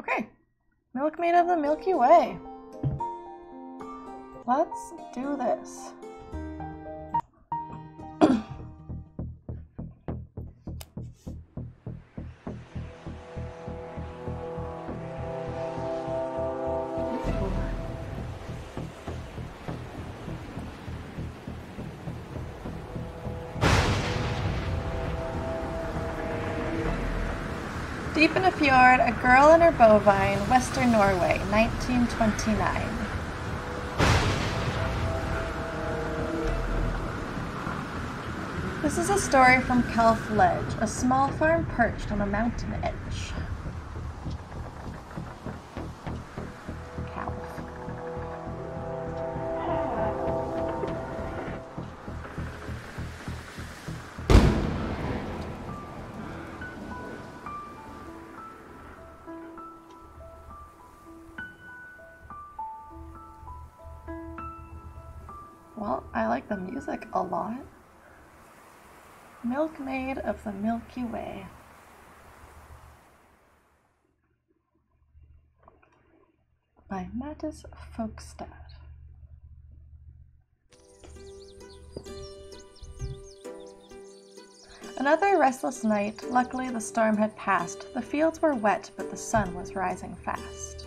Okay, Milkmaid of the Milky Way. Let's do this. Deep in a fjord, a girl and her bovine, Western Norway, 1929. This is a story from Calf Ledge, a small farm perched on a mountain edge. Calf. Well, I like the music a lot. Milkmaid of the Milky Way. By Mattis Folkestad. Another restless night. Luckily the storm had passed. The fields were wet, but the sun was rising fast.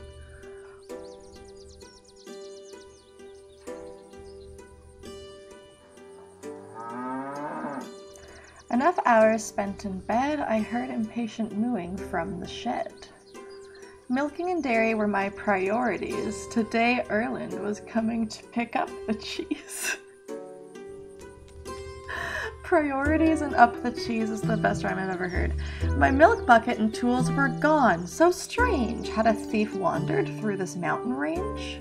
Enough hours spent in bed, I heard impatient mooing from the shed. Milking and dairy were my priorities. Today Erland was coming to pick up the cheese. Priorities and up the cheese is the best rhyme I've ever heard. My milk bucket and tools were gone. So strange. Had a thief wandered through this mountain range?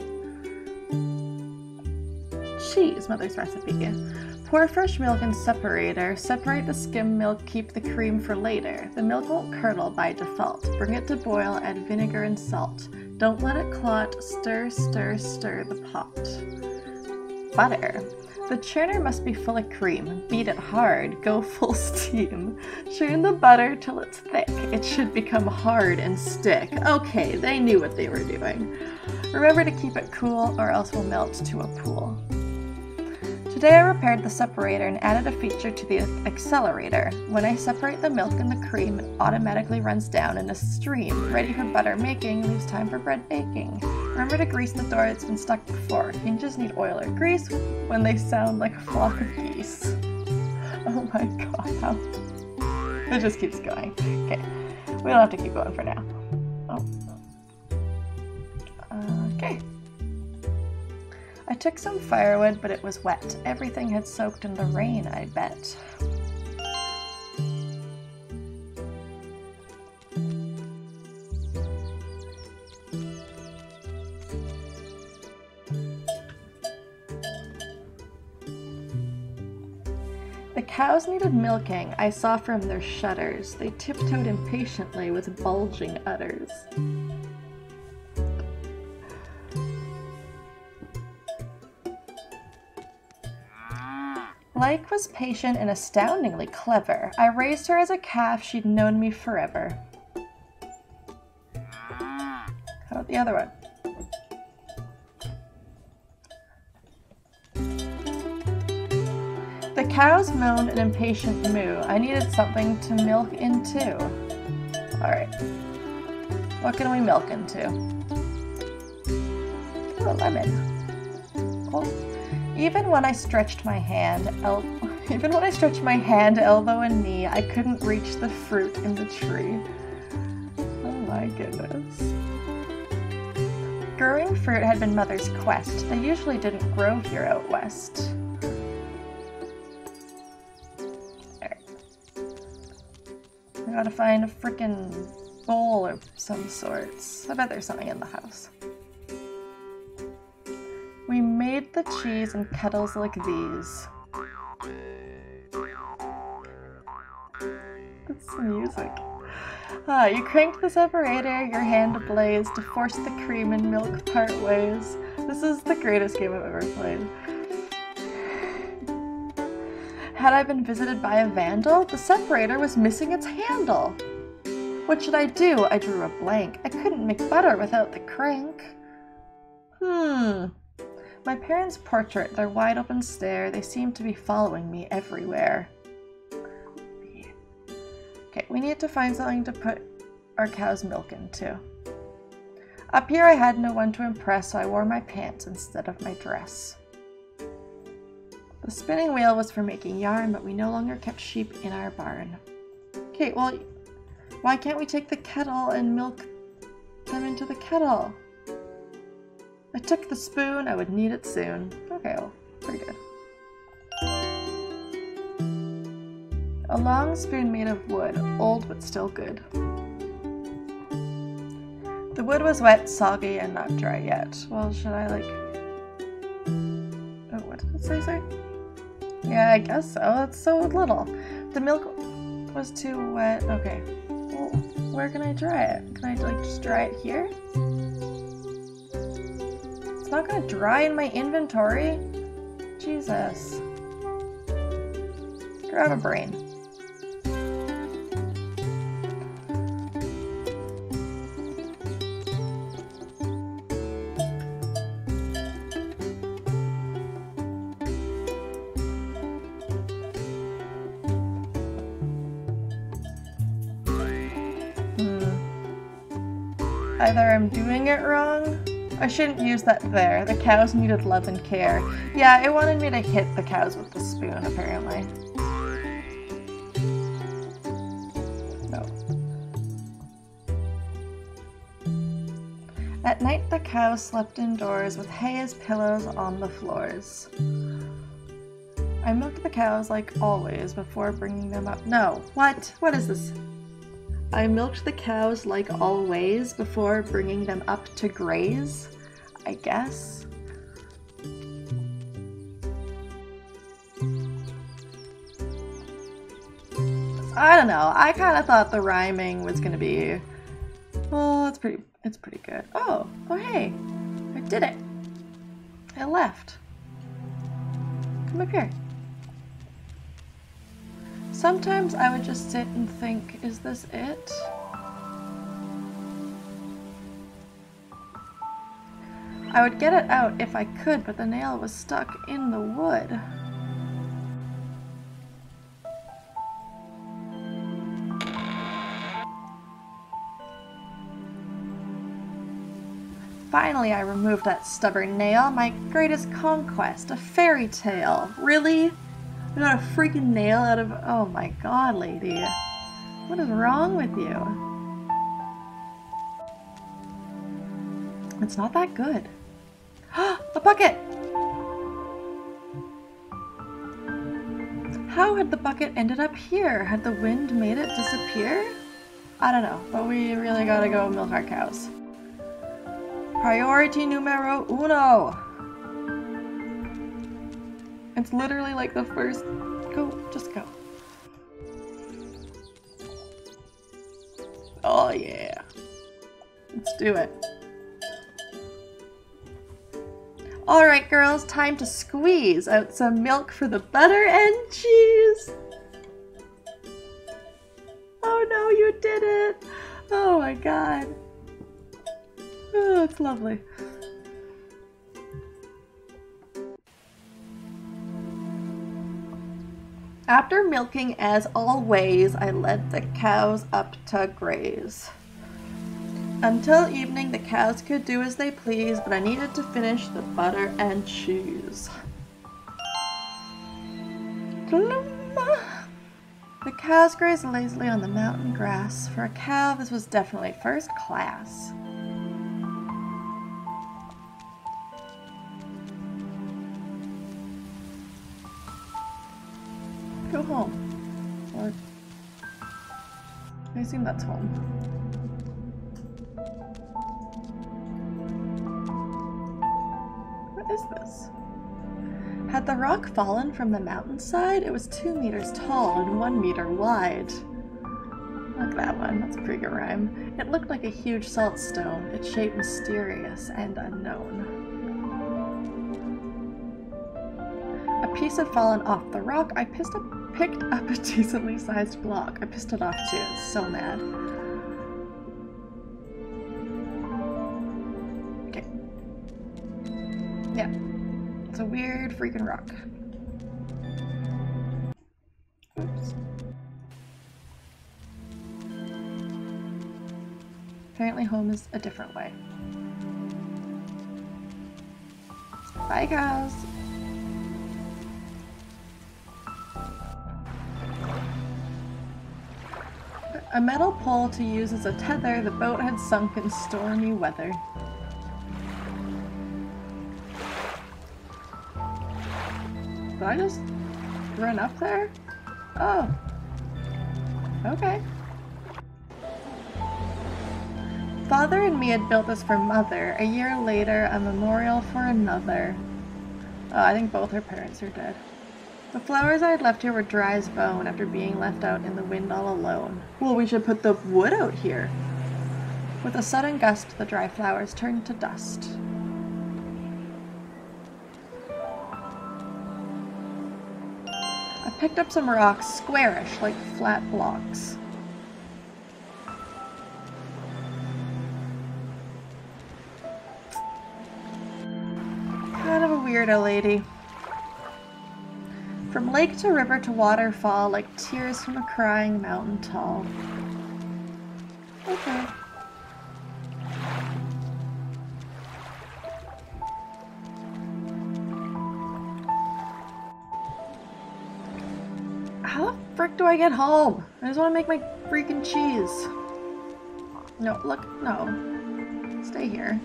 Cheese, mother's recipe. Pour fresh milk in separator. Separate the skim milk, keep the cream for later. The milk won't curdle by default. Bring it to boil, add vinegar and salt. Don't let it clot. Stir, stir, stir the pot. Butter. The churner must be full of cream. Beat it hard. Go full steam. Churn the butter till it's thick. It should become hard and stick. Okay, they knew what they were doing. Remember to keep it cool or else we'll melt to a pool. Today I repaired the separator and added a feature to the accelerator. When I separate the milk and the cream, it automatically runs down in a stream. Ready for butter making, leaves time for bread baking. Remember to grease the door that's been stuck before. Hinges need oil or grease when they sound like a flock of geese. Oh my god, how... It just keeps going. Okay, we don't have to keep going for now. Oh. Okay. I took some firewood, but it was wet. Everything had soaked in the rain, I bet. The cows needed milking, I saw from their shutters. They tiptoed impatiently with bulging udders. Like was patient and astoundingly clever. I raised her as a calf, she'd known me forever. How about the other one? The cows moaned an impatient moo. I needed something to milk into. Alright. What can we milk into? Ooh, a lemon. Oh. Even when I stretched my hand, elbow and knee, I couldn't reach the fruit in the tree. Oh my goodness. Growing fruit had been Mother's quest. They usually didn't grow here out west. There. I gotta find a frickin' bowl of some sorts. I bet there's something in the house. We made the cheese in kettles like these. It's music. You cranked the separator, your hand ablaze, to force the cream and milk part ways. This is the greatest game I've ever played. Had I been visited by a vandal? The separator was missing its handle. What should I do? I drew a blank. I couldn't make butter without the crank. My parents' portrait, their wide open stare, they seem to be following me everywhere. Okay, we need to find something to put our cow's milk into. Up here I had no one to impress, so I wore my pants instead of my dress. The spinning wheel was for making yarn, but we no longer kept sheep in our barn. Okay, well, why can't we take the kettle and milk them into the kettle? I took the spoon, I would need it soon. Okay, well, pretty good. A long spoon made of wood, old but still good. The wood was wet, soggy, and not dry yet. Well, should I oh, what did it say, sorry? Yeah, I guess so. It's so little. The milk was too wet. Okay. Well, where can I dry it? Can I just dry it here? It's not gonna dry in my inventory? Jesus. Grab a brain. Either I'm doing it wrong. I shouldn't use that there. The cows needed love and care. Yeah, it wanted me to hit the cows with the spoon, apparently. No. At night, the cows slept indoors with hay as pillows on the floors. I milked the cows like always before bringing them up. No, what? What is this? I milked the cows like always before bringing them up to graze, I guess. I don't know. I kind of thought the rhyming was gonna be, well, it's pretty good. Oh, hey, I did it. I left. Come up here. Sometimes I would just sit and think, is this it? I would get it out if I could, but the nail was stuck in the wood. Finally, I removed that stubborn nail, my greatest conquest, a fairy tale. Really? I got a freaking nail out of... Oh my god, lady. What is wrong with you? It's not that good. A bucket! How had the bucket ended up here? Had the wind made it disappear? I don't know, but we really gotta go milk our cows. Priority numero uno! It's literally like the first... Go, just go. Oh yeah. Let's do it. Alright girls, time to squeeze out some milk for the butter and cheese. Oh no, you did it. Oh my god. Oh, it's lovely. After milking, as always, I led the cows up to graze. Until evening, the cows could do as they pleased, but I needed to finish the butter and cheese. The cows grazed lazily on the mountain grass. For a cow, this was definitely first class. Go home. Or I assume that's home. What is this? Had the rock fallen from the mountainside? It was 2 meters tall and 1 meter wide. Like that one, that's a pretty good rhyme. It looked like a huge salt stone, its shape mysterious and unknown. A piece had fallen off the rock. I picked up a decently sized block. I pissed it off too, it's so mad. Yeah, it's a weird freaking rock. Oops. Apparently home is a different way. Bye, cows. A metal pole to use as a tether, the boat had sunk in stormy weather. Did I just run up there? Oh. Okay. Father and me had built this for Mother. A year later, a memorial for another. Oh, I think both her parents are dead. The flowers I had left here were dry as bone after being left out in the wind all alone. Well, we should put the wood out here. With a sudden gust, the dry flowers turned to dust. I picked up some rocks, squarish, like flat blocks. Kind of a weirdo lady. From lake to river to waterfall, like tears from a crying mountain tall. Okay. How the frick do I get home? I just want to make my freaking cheese. No, look, no. Stay here.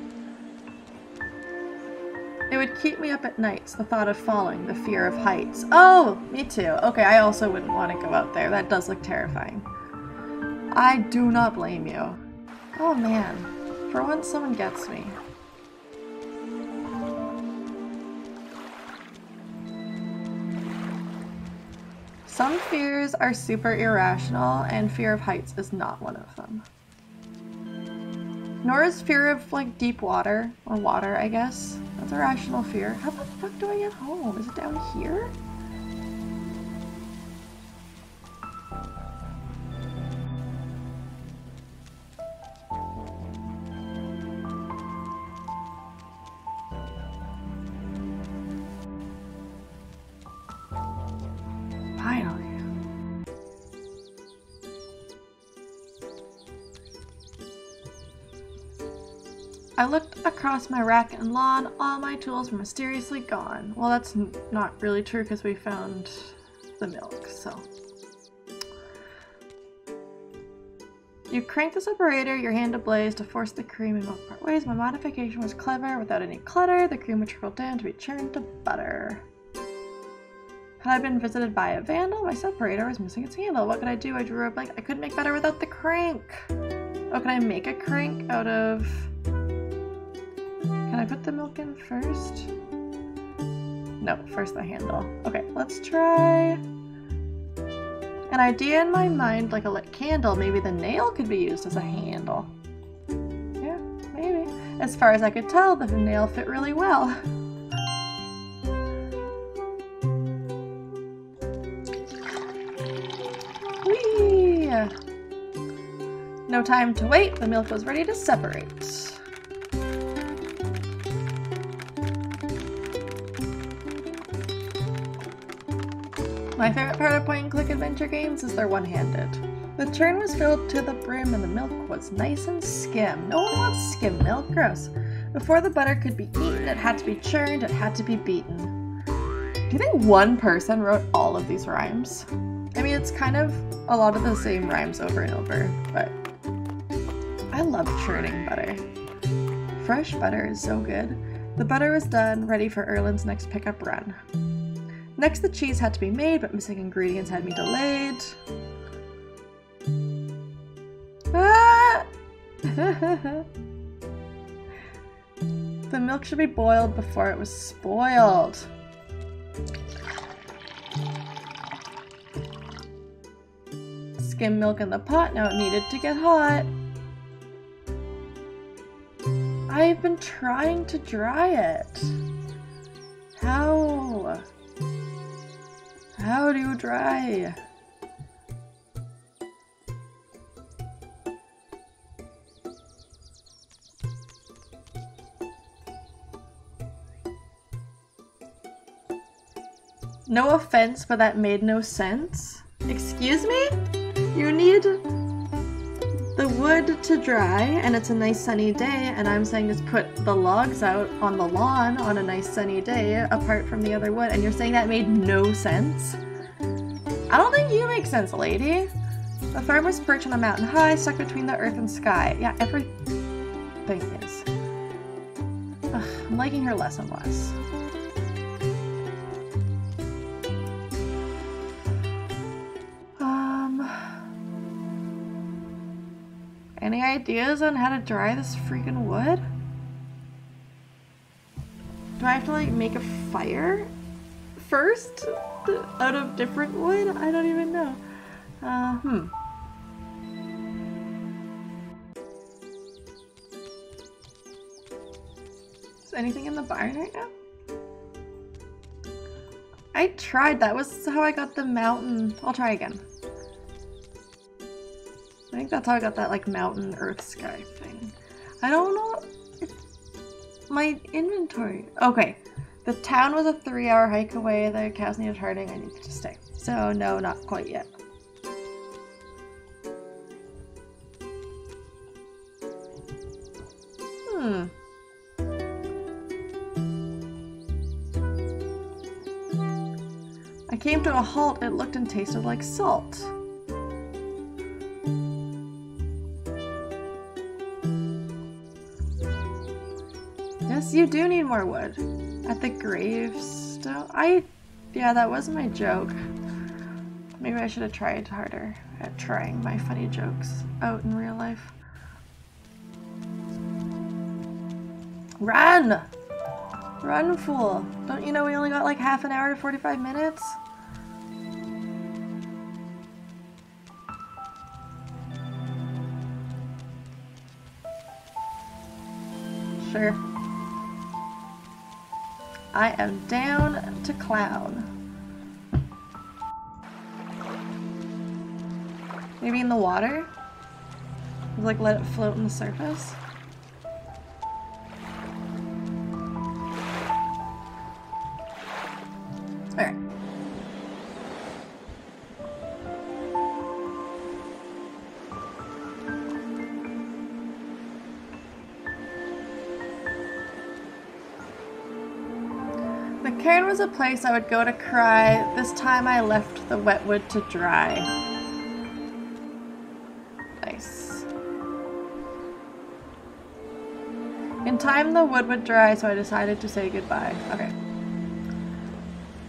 It would keep me up at nights, the thought of falling, the fear of heights. Oh, me too. Okay, I also wouldn't want to go out there. That does look terrifying. I do not blame you. Oh man, for once someone gets me. Some fears are super irrational, and fear of heights is not one of them. Nor is fear of, like, deep water, or water, I guess. That's a rational fear. How the fuck do I get home? Is it down here? Finally. I looked across my rack and lawn. All my tools were mysteriously gone. Well, that's not really true because we found the milk, so. You crank the separator, your hand ablaze to force the cream and milk part ways. My modification was clever. Without any clutter, the cream would trickle down to be churned to butter. Had I been visited by a vandal? My separator was missing its handle. What could I do? I drew a blank. I couldn't make butter without the crank. Oh, can I make a crank out of... Can I put the milk in first? No, first the handle. Okay, let's try an idea in my mind, like a lit candle. Maybe the nail could be used as a handle. Yeah, maybe. As far as I could tell, the nail fit really well. Whee! No time to wait, the milk was ready to separate. My favorite part of point-and-click adventure games is they're one-handed. The churn was filled to the brim and the milk was nice and skim. No one wants skim milk, gross. Before the butter could be eaten, it had to be churned, it had to be beaten. Do you think one person wrote all of these rhymes? I mean, it's kind of a lot of the same rhymes over and over, but I love churning butter. Fresh butter is so good. The butter was done, ready for Erlen's next pickup run. Next, the cheese had to be made, but missing ingredients had me delayed. Ah! The milk should be boiled before it was spoiled. Skim milk in the pot, now it needed to get hot. I've been trying to dry it. How? How do you dry? No offense, but that made no sense. Excuse me? You need the wood to dry, and it's a nice sunny day, and I'm saying just put the logs out on the lawn on a nice sunny day apart from the other wood, and you're saying that made no sense? I don't think you make sense, lady. The farmer's perched on a mountain high, stuck between the earth and sky. Yeah, everything is. Ugh, I'm liking her less and less. Any ideas on how to dry this freaking wood? Do I have to like make a fire first out of different wood? I don't even know. Is anything in the barn right now? I tried. That was how I got the mountain. I'll try again. I think that's how I got that like mountain earth sky thing. I don't know if my inventory. Okay, the town was a 3-hour hike away. The cows needed herding. I needed to stay. So no, not quite yet. I came to a halt. It looked and tasted like salt. Yes, you do need more wood. At the gravestone? Yeah, that was my joke. Maybe I should have tried harder at trying my funny jokes out in real life. Run! Run, fool! Don't you know we only got like half an hour to 45 minutes? Sure. I am down to clown. Maybe in the water? Like let it float on the surface? Alright. The cairn was a place I would go to cry. This time I left the wet wood to dry. Nice. In time the wood would dry, so I decided to say goodbye. Okay.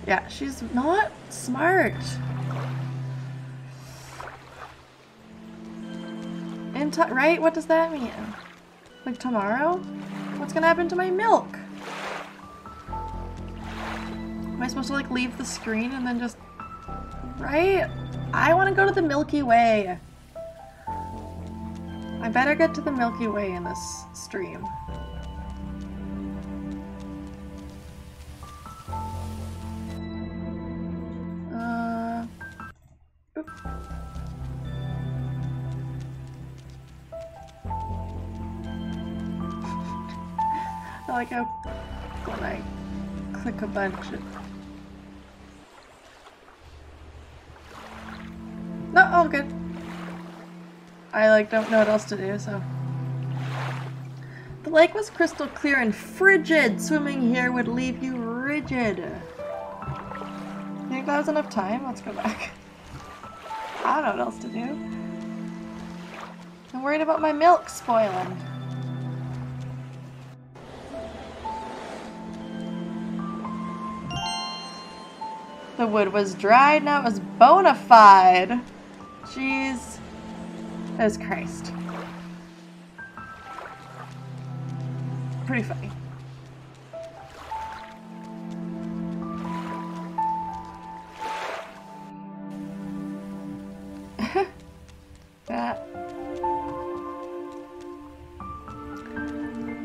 Yeah, she's not smart. Right? What does that mean? Like tomorrow? What's gonna happen to my milk? Am I supposed to like leave the screen and then just... Right? I want to go to the Milky Way. I better get to the Milky Way in this stream. Oop. I like how when I click a bunch it... No, all good. I like don't know what else to do, so. The lake was crystal clear and frigid. Swimming here would leave you rigid. You think that was enough time? Let's go back. I don't know what else to do. I'm worried about my milk spoiling. The wood was dried, now it was bona fide. Jeez. That is Christ. Pretty funny. That.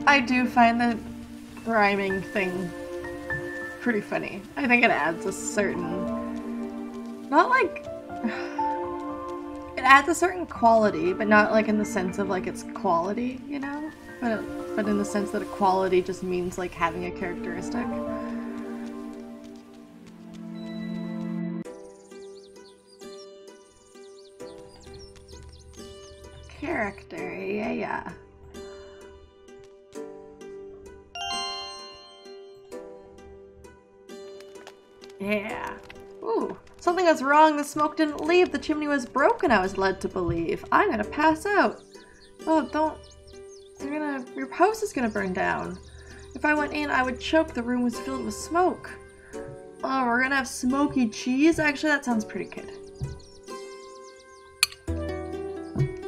I do find the rhyming thing pretty funny. I think it adds a certain, not like, it adds a certain quality, but not like in the sense of like it's quality, you know? But in the sense that a quality just means like having a characteristic. character. Yeah. Yeah. Ooh. Something was wrong. The smoke didn't leave. The chimney was broken, I was led to believe. I'm gonna pass out. Oh, don't. Your house is gonna burn down. If I went in, I would choke. The room was filled with smoke. Oh, we're gonna have smoky cheese? Actually, that sounds pretty good.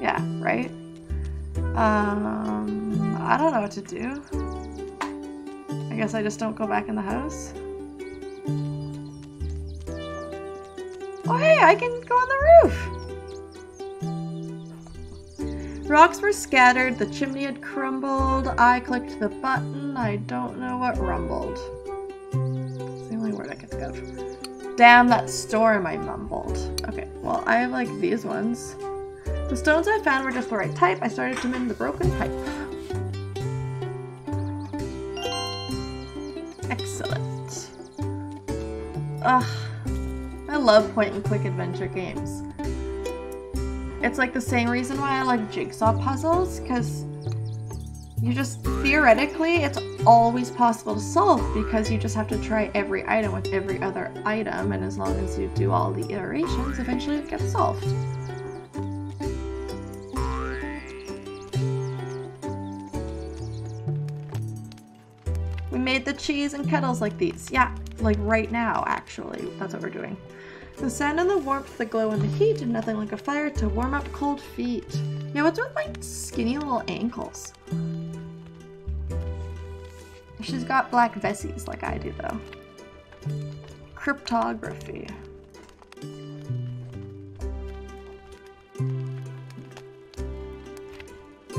Yeah, right? I don't know what to do. I guess I just don't go back in the house. Oh hey, I can go on the roof! Rocks were scattered, the chimney had crumbled, I clicked the button, I don't know what rumbled. It's the only word I can think of. Damn that storm, I mumbled. Okay, well I have like these ones. The stones I found were just the right type, I started to mend the broken pipe. Excellent. Ugh. I love point-and-click adventure games. It's like the same reason why I like jigsaw puzzles, because you just, theoretically, it's always possible to solve because you just have to try every item with every other item, and as long as you do all the iterations, eventually it gets solved. We made the cheese and kettles like these. Yeah, like right now, actually. That's what we're doing. The sand and the warmth, the glow and the heat, and nothing like a fire to warm up cold feet. Yeah, what's with my skinny little ankles? She's got black vessies like I do, though. Cryptography.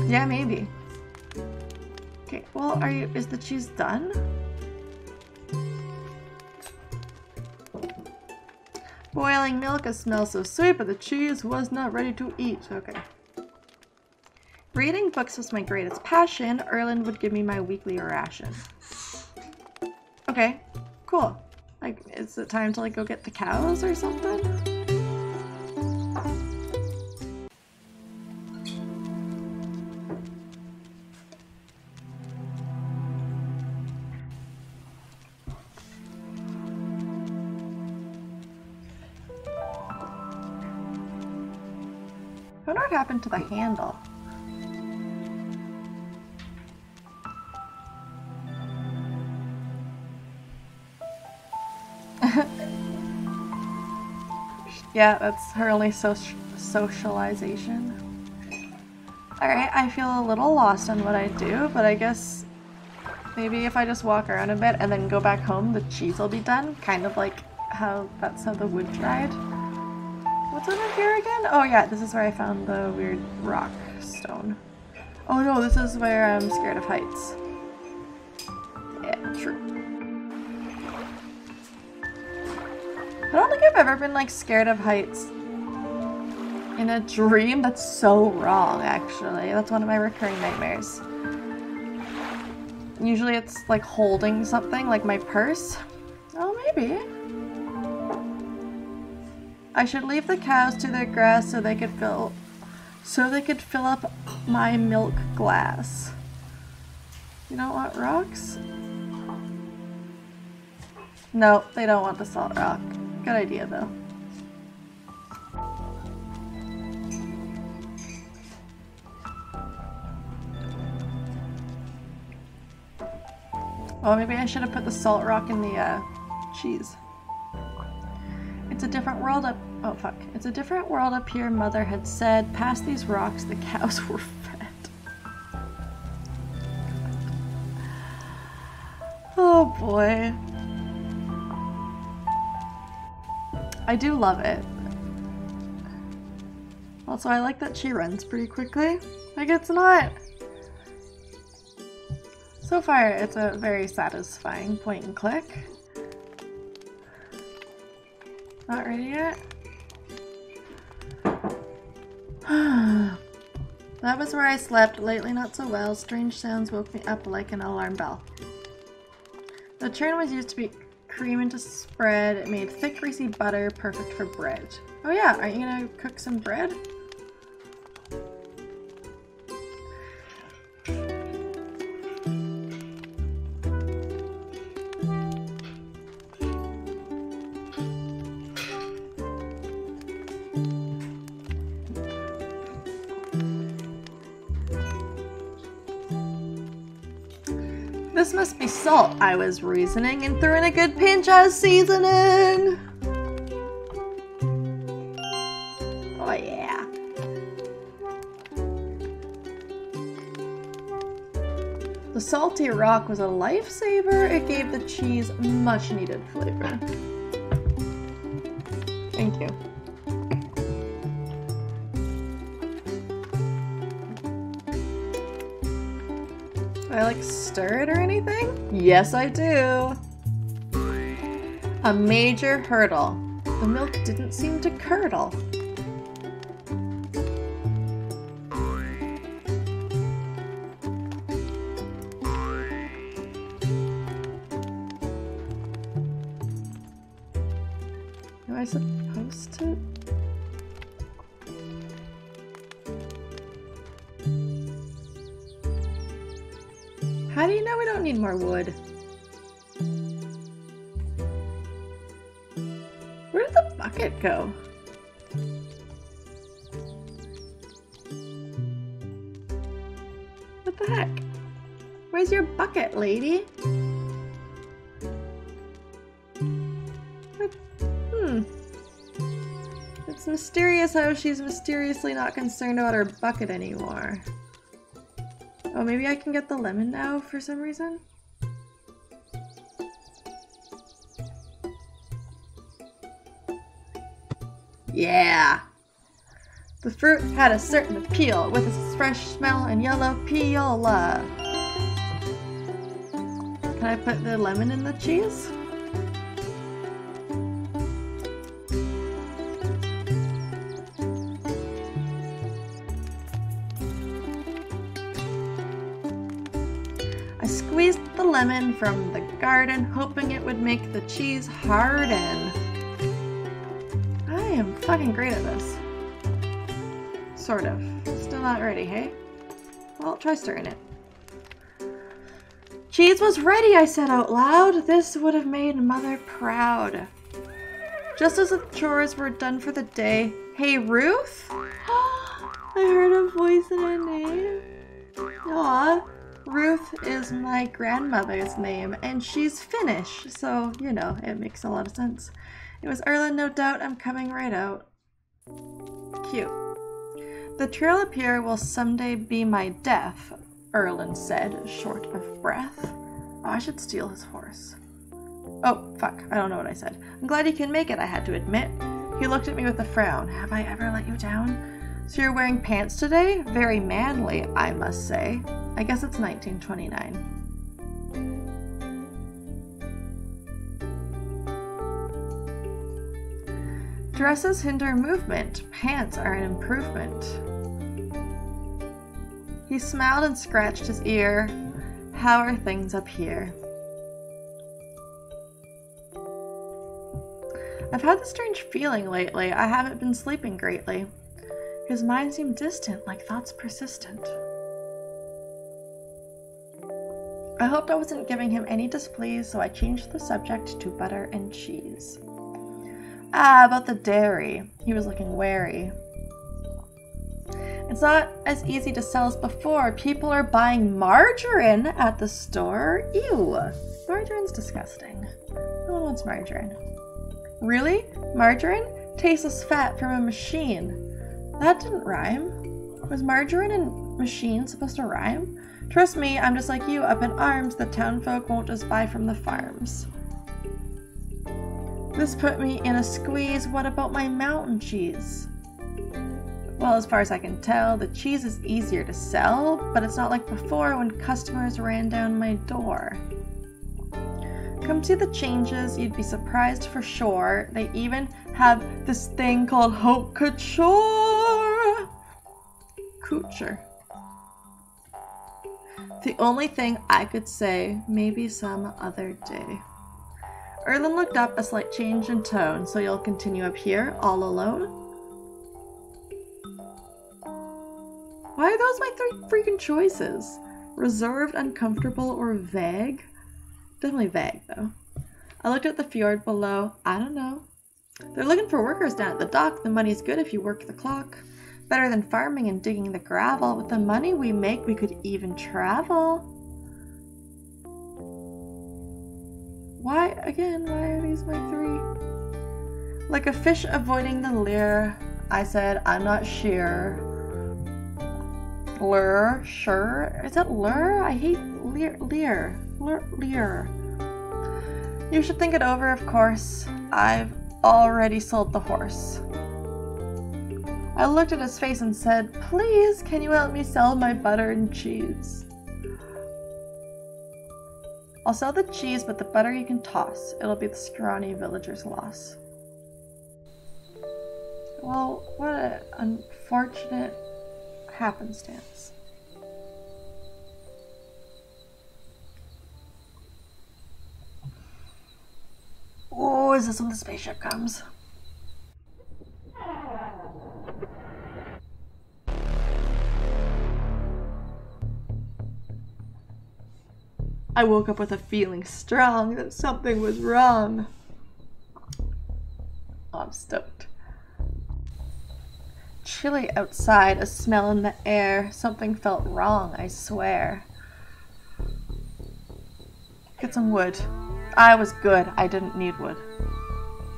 Yeah, maybe. Okay, well, is the cheese done? Boiling milk, it smells so sweet, but the cheese was not ready to eat. Okay. Reading books was my greatest passion. Erland would give me my weekly ration. Okay, cool. Like, is it time to like go get the cows or something? I wonder what happened to the handle. Yeah, that's her only socialization. Alright, I feel a little lost on what I do, but I guess maybe if I just walk around a bit and then go back home, the cheese will be done. Kind of like that's how the wood dried. What's over here again? Oh yeah, this is where I found the weird rock stone. Oh no, this is where I'm scared of heights. Yeah, true. I don't think I've ever been like scared of heights in a dream. That's so wrong, actually. That's one of my recurring nightmares. Usually it's like holding something, like my purse. Oh, maybe. I should leave the cows to their grass so they could fill up my milk glass. You don't want rocks? No, they don't want the salt rock. Good idea though. Oh, maybe I should have put the salt rock in the cheese. It's a different world up. Oh fuck. It's a different world up here, Mother had said. Past these rocks, the cows were fed. Oh boy. I do love it. Also, I like that she runs pretty quickly. Like, it's not. So far, it's a very satisfying point and click. Not ready yet? That was where I slept. Lately not so well. Strange sounds woke me up like an alarm bell. The churn was used to beat cream into spread. It made thick, greasy butter, perfect for bread. Oh yeah, aren't you gonna cook some bread? This must be salt, I was reasoning, and threw in a good pinch of seasoning. Oh yeah. The salty rock was a lifesaver. It gave the cheese much needed flavor. Thank you. Do I like stir it or anything? Yes, I do. A major hurdle. The milk didn't seem to curdle. Am I supposed to? How do you know we don't need more wood? Where did the bucket go? What the heck? Where's your bucket, lady? It's mysterious how she's mysteriously not concerned about her bucket anymore. Oh, maybe I can get the lemon now for some reason? Yeah! The fruit had a certain appeal with its fresh smell and yellow peel. Can I put the lemon in the cheese? I squeezed the lemon from the garden, hoping it would make the cheese harden. I am fucking great at this. Sort of. Still not ready, hey? Well, try stirring it. Cheese was ready, I said out loud. This would have made Mother proud. Just as the chores were done for the day, hey, Ruth? I heard a voice and a name. Aw. Ruth is my grandmother's name, and she's Finnish, so, you know, it makes a lot of sense. It was Erlen, no doubt. I'm coming right out. Cute. The trail up here will someday be my death, Erlen said, short of breath. Oh, I should steal his horse. Oh, fuck. I don't know what I said. I'm glad you can make it, I had to admit. He looked at me with a frown. Have I ever let you down? So you're wearing pants today? Very manly, I must say. I guess it's 1929. Dresses hinder movement. Pants are an improvement. He smiled and scratched his ear. How are things up here? I've had this strange feeling lately. I haven't been sleeping greatly. His mind seemed distant, like thoughts persistent. I hoped I wasn't giving him any displease, so I changed the subject to butter and cheese. Ah, about the dairy. He was looking wary. It's not as easy to sell as before. People are buying margarine at the store. Ew. Margarine's disgusting. No one wants margarine. Really? Margarine? Tasteless fat from a machine. That didn't rhyme. Was margarine and machine supposed to rhyme? Trust me, I'm just like you, up in arms. The townfolk won't just buy from the farms. This put me in a squeeze. What about my mountain cheese? Well, as far as I can tell, the cheese is easier to sell, but it's not like before when customers ran down my door. Come see the changes, you'd be surprised for sure. They even have this thing called haute couture. Couture. The only thing I could say, maybe some other day. Erlen looked up, a slight change in tone. So you'll continue up here, all alone? Why are those my three freaking choices? Reserved, uncomfortable, or vague? Definitely vague, though. I looked at the fjord below. I don't know. They're looking for workers down at the dock. The money's good if you work the clock. Better than farming and digging the gravel. With the money we make, we could even travel. Why, again, why are these my 3? Like a fish avoiding the lure, I said, I'm not sure. Lure, sure? Is it lure? I hate leer. Leer. You should think it over, of course. I've already sold the horse. I looked at his face and said, please, can you help me sell my butter and cheese? I'll sell the cheese, but the butter you can toss. It'll be the scrawny villager's loss. Well, what an unfortunate happenstance. Oh, is this when the spaceship comes? I woke up with a feeling strong that something was wrong. Oh, I'm stoked. Chilly outside, a smell in the air. Something felt wrong, I swear. Get some wood. I was good. I didn't need wood.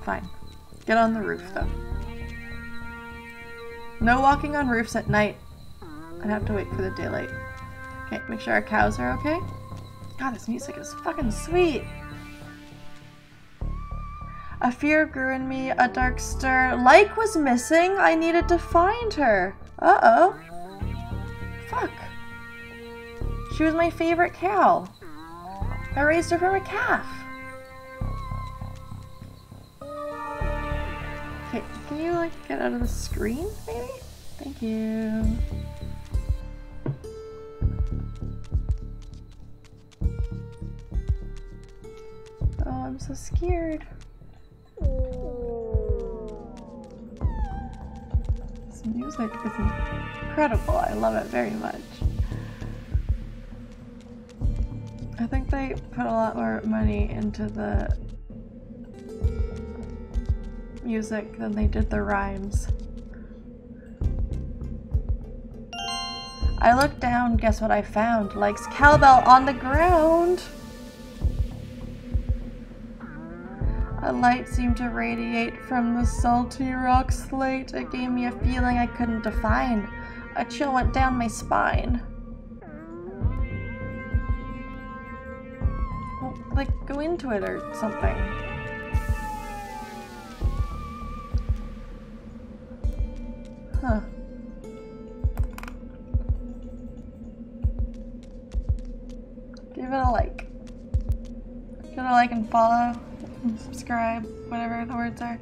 Fine. Get on the roof, though. No walking on roofs at night. I'd have to wait for the daylight. Okay, make sure our cows are okay. God, this music is fucking sweet. A fear grew in me, a dark stir. Like was missing. I needed to find her. Uh-oh. Fuck. She was my favorite cow. I raised her from a calf. Okay, can you like get out of the screen, maybe? Thank you. Oh, I'm so scared. This music is incredible. I love it very much. I think they put a lot more money into the music than they did the rhymes. I looked down, guess what I found? Likes cowbell on the ground. A light seemed to radiate from the salty rock slate. It gave me a feeling I couldn't define. A chill went down my spine. Well, like, go into it or something. Huh. Give it a like. Give it a like and follow. Subscribe, whatever the words are.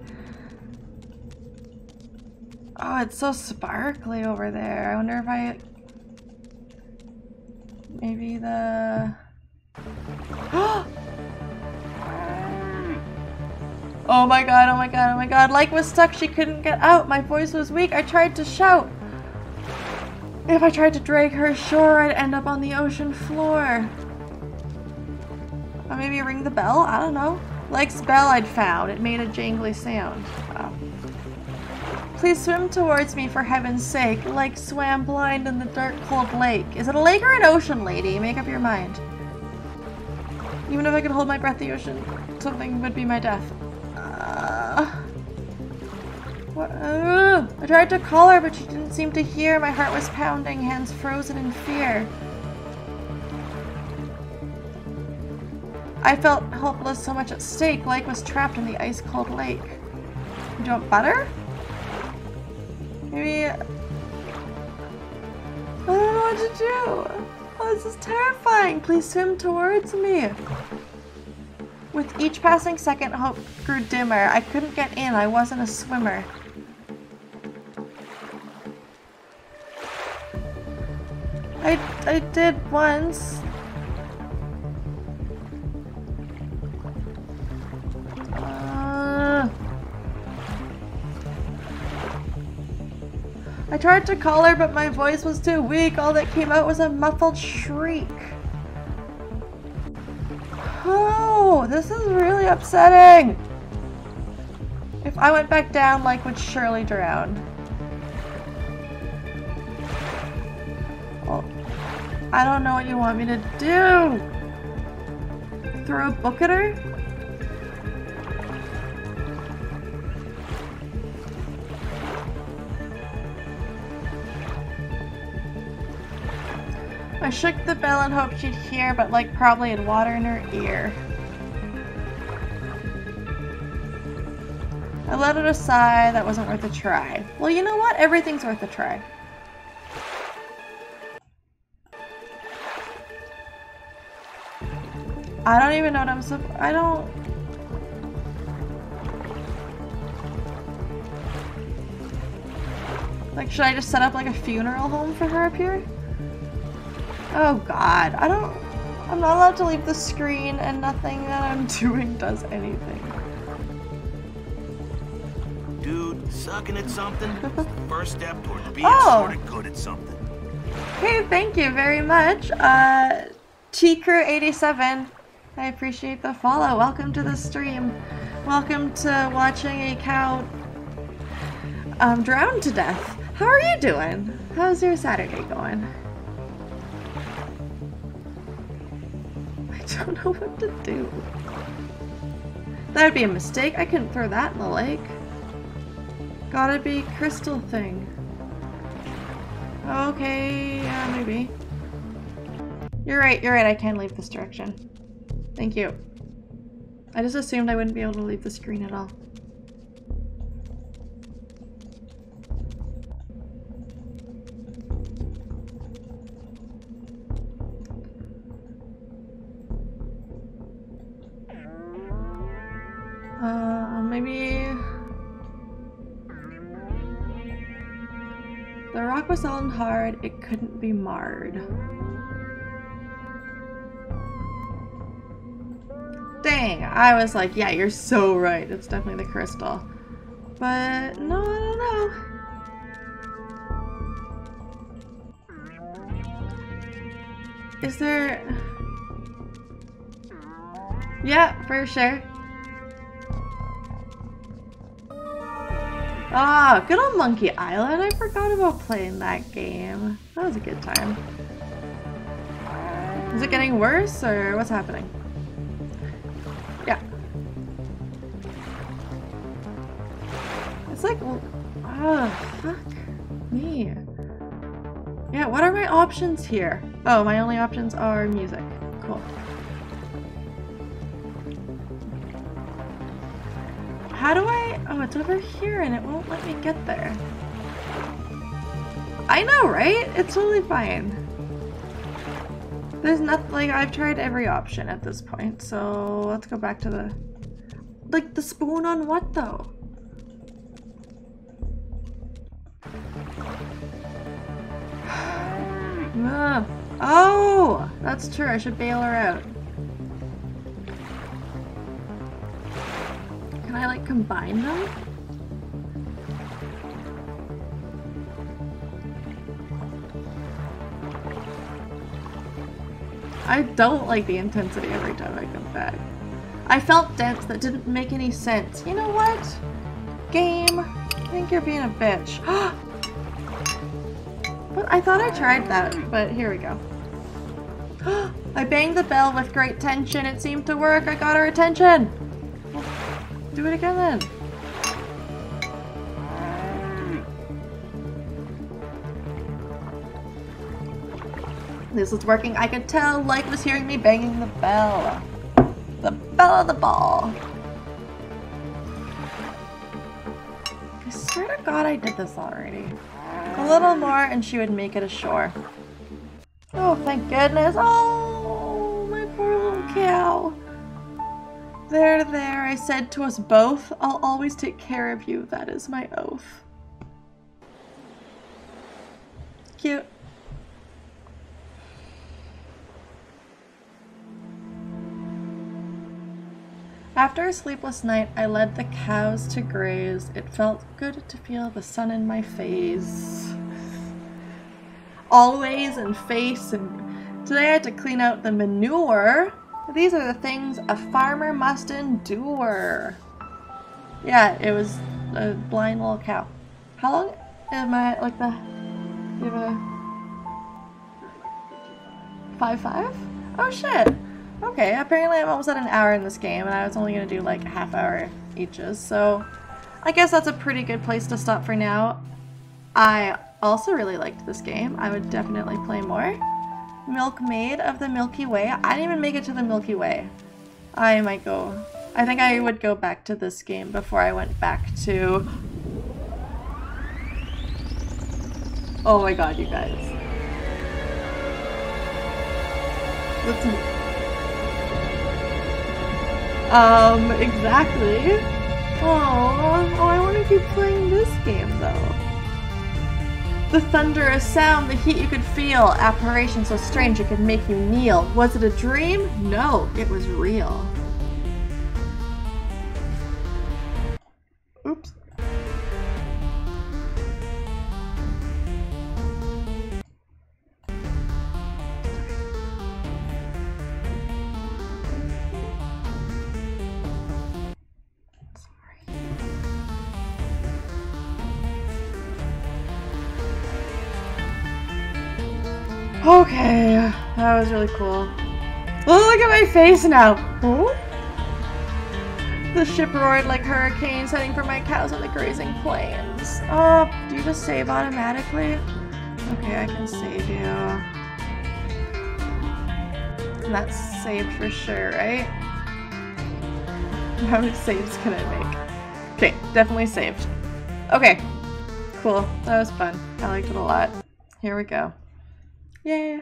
Oh, it's so sparkly over there. I wonder if I... Maybe the... Oh my god, oh my god, oh my god. Like was stuck, she couldn't get out. My voice was weak, I tried to shout. If I tried to drag her ashore, I'd end up on the ocean floor. Or maybe ring the bell? I don't know. Like's bell I'd found. It made a jangly sound. Oh. Please swim towards me for heaven's sake. Like swam blind in the dark cold lake. Is it a lake or an ocean, lady? Make up your mind. Even if I could hold my breath, the ocean, something would be my death. What? I tried to call her, but she didn't seem to hear. My heart was pounding, hands frozen in fear. I felt helpless, so much at stake. Like was trapped in the ice-cold lake. Do you want butter? Maybe... I don't know what to do. Oh, this is terrifying. Please swim towards me. With each passing second, hope grew dimmer. I couldn't get in. I wasn't a swimmer. I did once. I tried to call her, but my voice was too weak. All that came out was a muffled shriek. Oh, this is really upsetting. If I went back down, like would surely drown. Well, I don't know what you want me to do. Throw a book at her? I shook the bell and hoped she'd hear, but like probably had water in her ear. I let out a sigh that wasn't worth a try. Well, you know what? Everything's worth a try. I don't even know what I'm I don't... Like, should I just set up like a funeral home for her up here? Oh god, I'm not allowed to leave the screen and nothing that I'm doing does anything. Dude, sucking at something? First step toward being sort of good at something. Hey, thank you very much. T-Crew87. I appreciate the follow. Welcome to the stream. Welcome to watching a cow drown to death. How are you doing? How's your Saturday going? I don't know what to do. That would be a mistake. I couldn't throw that in the lake. Gotta be crystal thing. Okay, yeah, maybe. You're right, I can leave this direction. Thank you. I just assumed I wouldn't be able to leave the screen at all. Maybe... The rock was solid and hard, it couldn't be marred. Dang, I was like, yeah, you're so right. It's definitely the crystal. But, no, I don't know. Is there... Yeah, for sure. Ah, good old Monkey Island. I forgot about playing that game. That was a good time. Is it getting worse or what's happening? Yeah. It's like, fuck me. Yeah, what are my options here? Oh, my only options are music. Cool. How do I... Oh, it's over here and it won't let me get there. I know, right? It's totally fine. There's nothing... Like, I've tried every option at this point, so let's go back to the... Like, the spoon on what, though? Oh! That's true, I should bail her out. Can I, like, combine them? I don't like the intensity every time I come back. I felt dents that didn't make any sense. You know what? Game, I think you're being a bitch. But I thought I tried that, but here we go. I banged the bell with great tension. It seemed to work. I got her attention. Do it again then. This was working. I could tell Light was hearing me banging the bell. The bell of the ball. I swear to God I did this already. A little more and she would make it ashore. Oh, thank goodness. Oh, my poor little cow. There, there, I said to us both, I'll always take care of you. That is my oath. Cute. After a sleepless night, I led the cows to graze. It felt good to feel the sun in my face. Always and face, and today I had to clean out the manure. These are the things a farmer must endure. Yeah, it was a blind little cow. How long am I, like the, you have a 5-5? Oh shit. Okay, apparently I'm almost at an hour in this game and I was only gonna do like a half hour eaches, so I guess that's a pretty good place to stop for now. I also really liked this game. I would definitely play more. Milkmaid of the Milky Way. I didn't even make it to the Milky Way. I might go. I think I would go back to this game before I went back to... Oh my god, you guys. Listen. Exactly. Oh, I want to keep playing this game though. The thunderous sound, the heat you could feel, apparition so strange it could make you kneel. Was it a dream? No, it was real. Oops. Okay, that was really cool. Oh, look at my face now! Oh? The ship roared like hurricanes heading for my cows on the grazing plains. Oh, do you just save automatically? Okay, I can save you. And that's saved for sure, right? How many saves can I make? Okay, definitely saved. Okay, cool. That was fun. I liked it a lot. Here we go. Yeah.